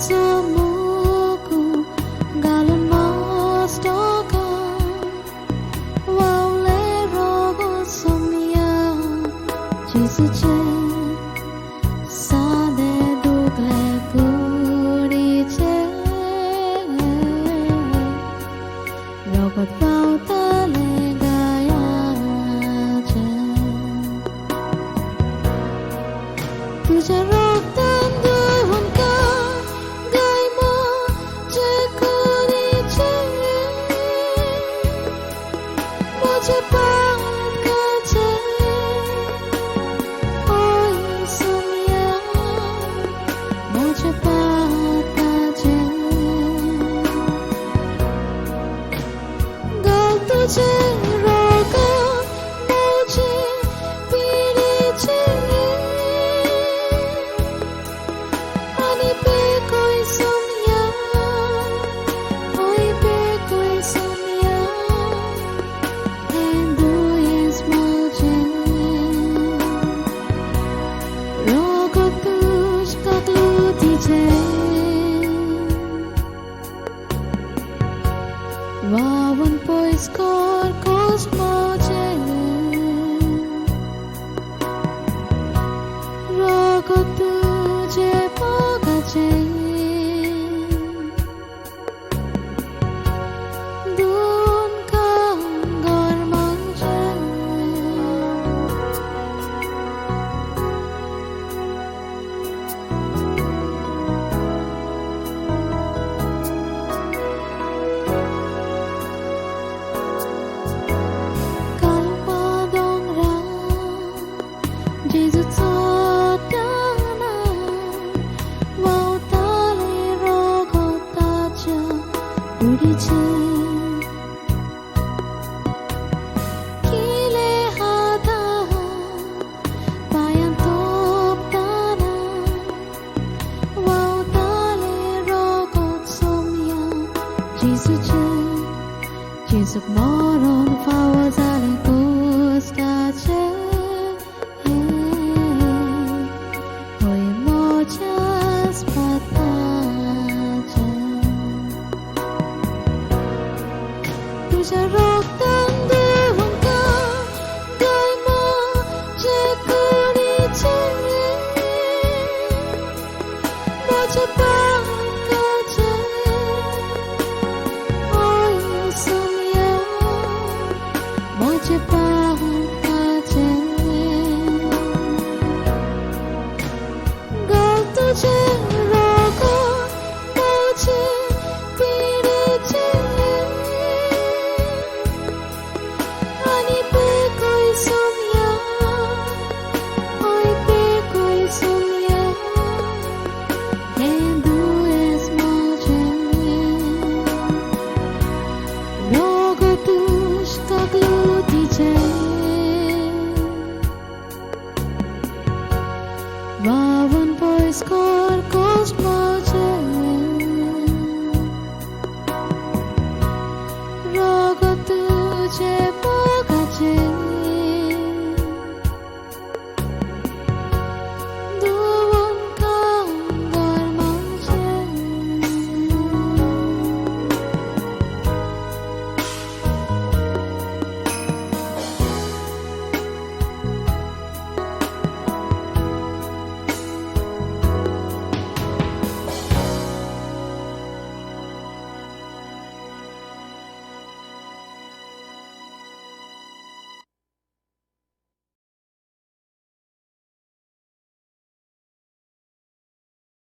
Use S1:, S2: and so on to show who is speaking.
S1: Somoku galon mostoka waule rogo somia jisuche sade dugle kuriche rogo pauta legaya che tujhe roktan duhunka मुझे बात काचे ओए सुनिया मुझे बात काचे गल तुझे रोका मुझे पीड़े पानी पे कोई सुनिया ओए पे कोई सुनिया Wawan pois kor kosmoje rogo tuje pogaje dun kangor manje Jesus sotana wau tale rogo taja udiche kile hada payan top tana wau tale rogo somya Jesus moron fawazale kuskache तुझे रोकtan duhunka gaimo je kuriche मुझे बात काचे ओए सुनिया मुझे बात काचे गल तुझे रोको मुझे पीड़े पानी पे कोई सुनिया ओए पे कोई सुनिया Hindu es moje rogo tush kagluti che wawan pois kor kosmo